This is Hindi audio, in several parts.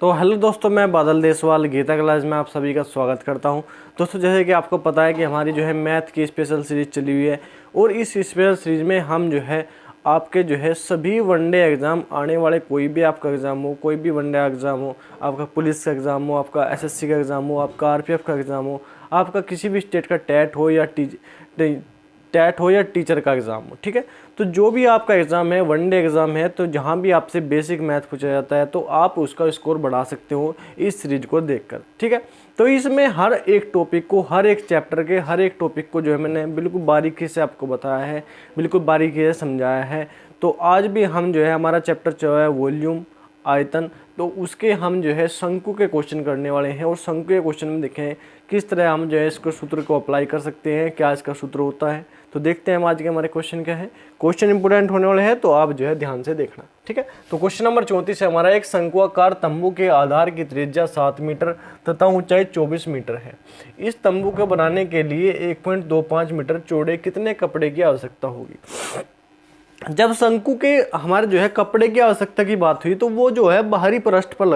तो हेलो दोस्तों, मैं बादल देसवाल गीता क्लास में आप सभी का स्वागत करता हूं। दोस्तों, जैसे कि आपको पता है कि हमारी जो है मैथ की स्पेशल सीरीज़ चली हुई है और इस स्पेशल सीरीज़ में हम जो है आपके जो है सभी वनडे एग्ज़ाम आने वाले, कोई भी आपका एग्ज़ाम हो, कोई भी वनडे एग्ज़ाम हो, आपका पुलिस का एग्ज़ाम हो, आपका एसएससी का एग्ज़ाम हो, आपका आरपीएफ का एग्ज़ाम हो, आपका किसी भी स्टेट का टैट हो या टीचर का एग्ज़ाम हो, ठीक है। तो जो भी आपका एग्ज़ाम है, वनडे एग्ज़ाम है, तो जहाँ भी आपसे बेसिक मैथ पूछा जाता है तो आप उसका स्कोर बढ़ा सकते हो इस सीरीज को देखकर, ठीक है। तो इसमें हर एक टॉपिक को, हर एक चैप्टर के हर एक टॉपिक को जो है मैंने बिल्कुल बारीकी से आपको बताया है, बिल्कुल बारीकी से समझाया है। तो आज भी हम जो है हमारा चैप्टर चल रहा है वॉल्यूम, आयतन, तो उसके हम जो है शंकु के क्वेश्चन करने वाले हैं और शंकु के क्वेश्चन में देखें किस तरह हम जो है इसको सूत्र को अप्लाई कर सकते हैं, क्या इसका सूत्र होता है। तो देखते हैं हम आज के हमारे क्वेश्चन क्या है। क्वेश्चन इंपोर्टेंट होने वाले हैं, तो आप जो है ध्यान से देखना, ठीक है। तो क्वेश्चन नंबर 34 है हमारा, एक शंक्वाकार तंबू के आधार की त्रिज्या 7 मीटर तथा ऊंचाई 24 मीटर है। इस तंबू को बनाने के लिए 1.25 मीटर चौड़े कितने कपड़े की आवश्यकता होगी। जब शंकु के हमारे जो है कपड़े की आवश्यकता की बात हुई तो वो जो है बाहरी पृष्ठ पर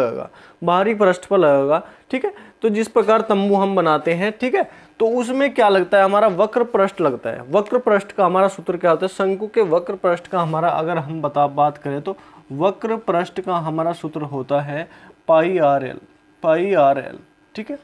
लगेगा, ठीक है। तो जिस प्रकार तंबू हम बनाते हैं, ठीक है, तो उसमें क्या लगता है, हमारा वक्र पृष्ठ लगता है। वक्र पृष्ठ का हमारा सूत्र क्या होता है, शंकु के वक्र पृष्ठ का हमारा अगर हम बात करें तो वक्र पृष्ठ का हमारा सूत्र होता है पाई आर एल, ठीक है।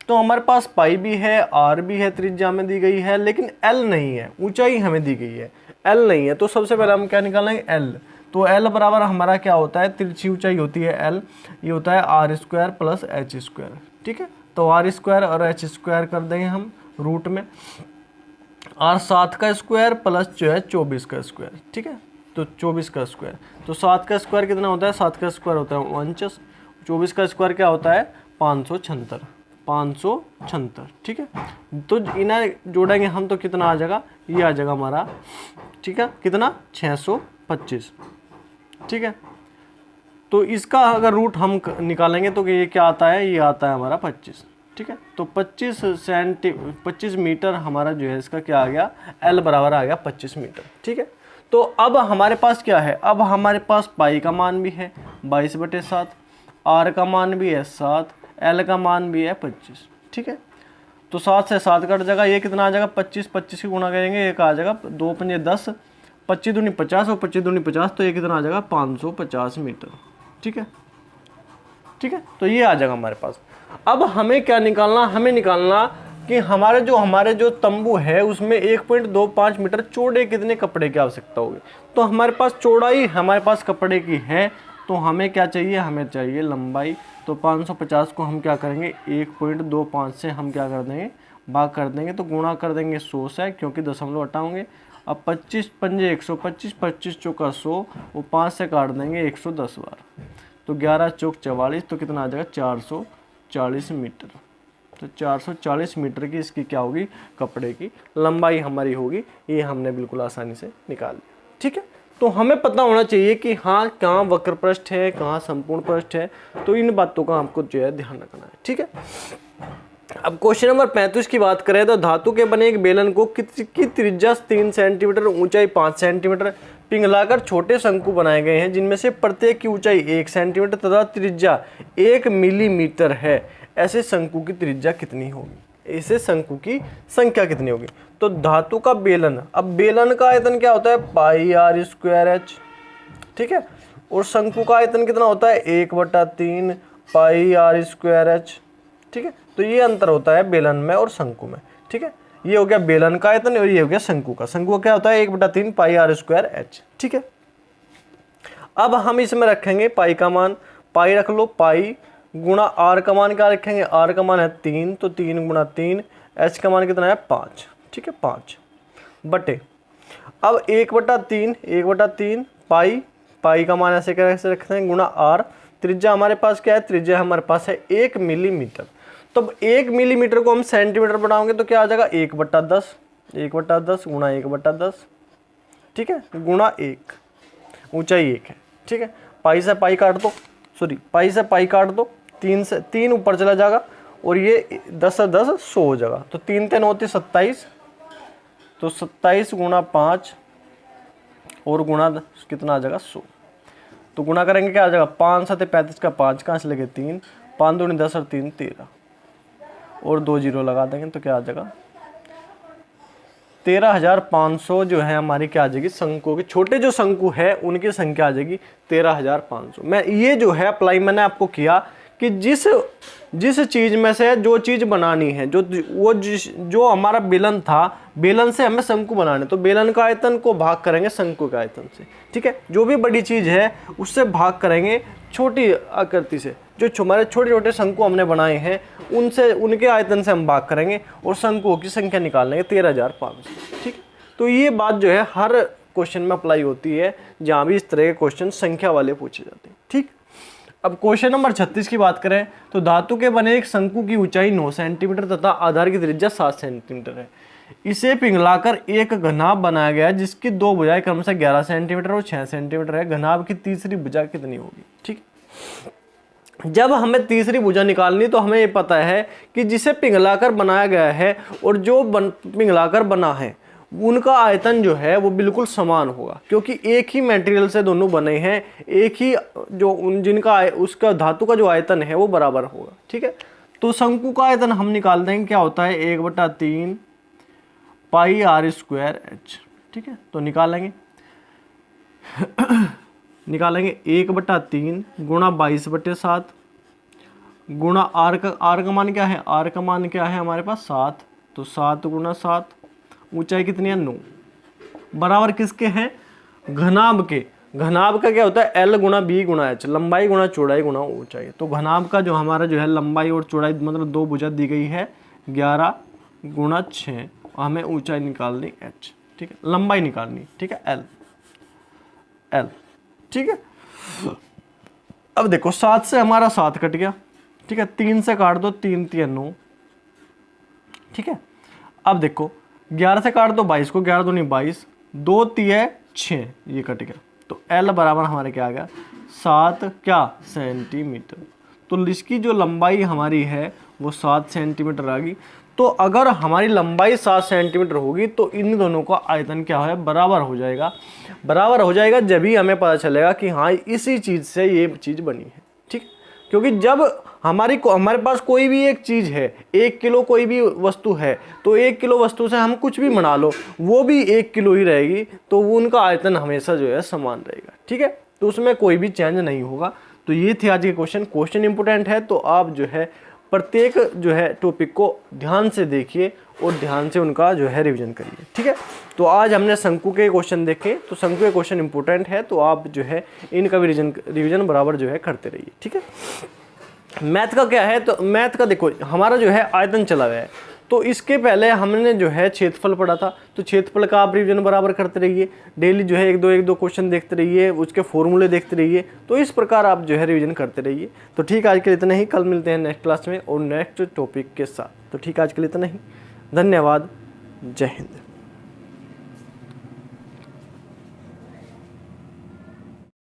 तो हमारे पास पाई भी है, आर भी है, त्रिज्या में दी गई है, लेकिन एल नहीं है, ऊंचाई हमें दी गई है, एल नहीं है। तो सबसे पहले हम क्या निकालेंगे, एल। तो एल बराबर हमारा क्या होता है, तिरछी ऊंचाई होती है एल, ये होता है R square plus H square, ठीक है। तो आर स्क्वायर और एच स्क्वायर कर देंगे हम रूट में, आर 7 का स्क्वायर प्लस जो है 24 का स्क्वायर, ठीक है। तो 24 का स्क्वायर, तो 7 का स्क्वायर कितना होता है, 7 का स्क्वायर होता है 49, 24 का स्क्वायर क्या होता है 576, ठीक है। तो इन्हें जोड़ेंगे हम तो कितना आ जाएगा, ये आ जाएगा हमारा, ठीक है, कितना 625, ठीक है। तो इसका अगर रूट हम निकालेंगे तो ये क्या आता है, ये आता है हमारा 25, ठीक है। तो 25 मीटर हमारा जो है इसका क्या आ गया, एल बराबर आ गया 25 मीटर, ठीक है। तो अब हमारे पास क्या है, अब हमारे पास पाई का मान भी है 22/7, आर का मान भी है 7, एल का मान भी है 25, ठीक है। तो 7 से 7 कट जाएगा, ये कितना आ जाएगा 25 की गुणा करेंगे, एक आ जाएगा 2 पंजे 10, 25 दूनी 50 और 25 दूनी 50, तो ये कितना आ जाएगा 550 मीटर, ठीक है, ठीक है। तो ये आ जाएगा हमारे पास। अब हमें क्या निकालना, हमें निकालना कि हमारे जो तंबू है उसमें 1.25 मीटर चौड़े कितने कपड़े की आवश्यकता होगी। तो हमारे पास चौड़ाई हमारे पास कपड़े की है, तो हमें क्या चाहिए, हमें चाहिए लंबाई। तो 550 को हम क्या करेंगे, 1.25 से हम क्या कर देंगे, भाग कर देंगे, तो गुणा कर देंगे 100 से, क्योंकि दशमलव हटाओगे। अब 25 पंजे 125, 25 चौका 100, वो 5 से काट देंगे 110 बार, तो 11 चौक 44, तो कितना आ जाएगा 440 मीटर। तो 440 मीटर की इसकी क्या होगी, कपड़े की लंबाई हमारी होगी। ये हमने बिल्कुल आसानी से निकाल लिया, ठीक है। तो हमें पता होना चाहिए कि हाँ कहाँ वक्र पृष्ठ है, कहाँ संपूर्ण पृष्ठ है, तो इन बातों का हमको जो है ध्यान रखना है, ठीक है। अब क्वेश्चन नंबर 35 की बात करें तो धातु के बने एक बेलन को की त्रिज्या 3 सेंटीमीटर, ऊंचाई 5 सेंटीमीटर पिघलाकर छोटे शंकु बनाए गए हैं, जिनमें से प्रत्येक की ऊंचाई 1 सेंटीमीटर तथा त्रिज्या 1 मिलीमीटर है। ऐसे शंकु की त्रिज्या कितनी होगी, ऐसे शंकु की संख्या कितनी होगी। तो धातु का बेलन, अब बेलन का आयतन क्या होता है, पाई आर स्क्वायर एच, ठीक है। और शंकु का आयतन कितना होता है, 1/3 पाई आर स्क्वायर एच, ठीक है। तो ये अंतर होता है बेलन में और शंकु में, ठीक है। ये हो गया बेलन का आयतन और ये हो गया शंकु का। शंकु का क्या होता है 1/3 पाई आर स्क्वायर एच, ठीक है। अब हम इसमें रखेंगे पाई का मान, पाई रख लो, पाई गुणा आर का मान क्या रखेंगे, आर का मान है 3, तो 3 गुणा 3, एच का मान कितना है 5, ठीक है, 5 बटे, अब 1/3 पाई का मान ऐसे कैसे रखते हैं, गुणा आर, त्रिज्या हमारे पास क्या है, त्रिज्या हमारे पास है 1 मिलीमीटर। तो 1 मिलीमीटर को हम सेंटीमीटर बनाओगे तो क्या आ जाएगा 1/10 गुणा 1/10, ठीक है, गुणा 1, ऊंचाई 1 है, ठीक है। पाई से पाई काट दो, 3 से 3 ऊपर चला जाएगा और ये 10 से 10 100 हो जाएगा। तो 3 3 होती 27, तो 27 गुणा 5 और गुणा कितना आ जाएगा 100। तो गुना करेंगे क्या आ जाएगा, 5 7 35 का 5 कहाँ से लगे 3, 5 दूनी 10 और 3 13 और 2 जीरो लगा देंगे तो क्या आ जाएगा 13,500 जो है हमारी क्या आ जाएगी शंकुओं की, छोटे जो शंकु है उनकी संख्या आ जाएगी 13,500। मैं ये जो है अप्लाई मैंने आपको किया कि जिस चीज़ में से जो चीज़ बनानी है, जो हमारा बेलन था, बेलन से हमें शंकु बनाने, तो बेलन का आयतन को भाग करेंगे शंकु के आयतन से, ठीक है। जो भी बड़ी चीज़ है उससे भाग करेंगे छोटी आकृति से, जो हमारे छोटे छोटे शंकु हमने बनाए हैं उनसे, उनके आयतन से हम भाग करेंगे और शंकुओं की संख्या निकाल लेंगे 13,500, ठीक है। तो ये बात जो है हर क्वेश्चन में अप्लाई होती है जहाँ भी इस तरह के क्वेश्चन संख्या वाले पूछे जाते हैं, ठीक। अब क्वेश्चन नंबर 36 की बात करें तो धातु के बने एक शंकु की ऊंचाई 9 सेंटीमीटर तथा आधार की त्रिज्या 7 सेंटीमीटर है। इसे पिघलाकर एक घनाभ बनाया गया जिसकी दो भुजाएं क्रमशः 11 सेंटीमीटर और 6 सेंटीमीटर है। घनाभ की तीसरी भुजा कितनी होगी, ठीक। जब हमें तीसरी भुजा निकालनी तो हमें ये पता है कि जिसे पिघलाकर बनाया गया है और जो पिघलाकर बना है उनका आयतन जो है वो बिल्कुल समान होगा, क्योंकि एक ही मटेरियल से दोनों बने हैं, एक ही जो जिनका उसका धातु का जो आयतन है वो बराबर होगा, ठीक है। तो शंकु का आयतन हम निकाल देंगे, क्या होता है 1/3 पाई r स्क्वायर h, ठीक है। तो निकालेंगे 1/3 गुणा 22/7 गुणा r का मान क्या है, r का मान क्या है हमारे पास 7, तो 7 गुणा 7, ऊंचाई कितनी है 9, बराबर किसके हैं घनाभ के। घनाभ का क्या होता है L गुणा B गुणा H, लंबाई गुणा चौड़ाई गुणा ऊंचाई। तो घनाभ का जो हमारा जो है लंबाई और चौड़ाई मतलब दो भुजा दी गई है 11 गुणा 6, हमें ऊंचाई निकालनी H, ठीक है, लंबाई निकालनी, ठीक है L, ठीक है। अब देखो 7 से हमारा 7 कट गया, ठीक है, 3 से काट दो 3 3 9, ठीक है। अब देखो 11 से काट दो 22 को, 11 दूनी 22, 2 3 6, ये कट गया, तो L बराबर हमारे क्या आ गया 7 क्या सेंटीमीटर। तो इसकी जो लंबाई हमारी है वो 7 सेंटीमीटर आ गई। तो अगर हमारी लंबाई 7 सेंटीमीटर होगी तो इन दोनों का आयतन क्या है बराबर हो जाएगा, बराबर हो जाएगा जब ही हमें पता चलेगा कि हाँ इसी चीज़ से ये चीज़ बनी है, ठीक। क्योंकि जब हमारे पास कोई भी एक चीज़ है, 1 किलो कोई भी वस्तु है, तो 1 किलो वस्तु से हम कुछ भी बना लो वो भी 1 किलो ही रहेगी, तो उनका आयतन हमेशा जो है समान रहेगा, ठीक है। तो उसमें कोई भी चेंज नहीं होगा। तो ये थे आज के क्वेश्चन इंपोर्टेंट है, तो आप जो है प्रत्येक जो है टॉपिक को ध्यान से देखिए और ध्यान से उनका जो है रिवीजन करिए, ठीक है। तो आज हमने शंकु के क्वेश्चन देखे, तो शंकु के क्वेश्चन इंपोर्टेंट है, तो आप जो है इनका भी रिवीजन बराबर जो है करते रहिए, ठीक है। मैथ का क्या है, तो मैथ का देखो हमारा जो है आयतन चला गया है, तो इसके पहले हमने जो है क्षेत्रफल पढ़ा था, तो क्षेत्रफल का आप रिवीजन बराबर करते रहिए, डेली जो है एक दो क्वेश्चन देखते रहिए, उसके फॉर्मूले देखते रहिए, तो इस प्रकार आप जो है रिवीजन करते रहिए। तो ठीक आज के लिए इतना ही, कल मिलते हैं नेक्स्ट क्लास में और नेक्स्ट टॉपिक के साथ। तो ठीक आज के लिए इतना ही, धन्यवाद, जय हिंद।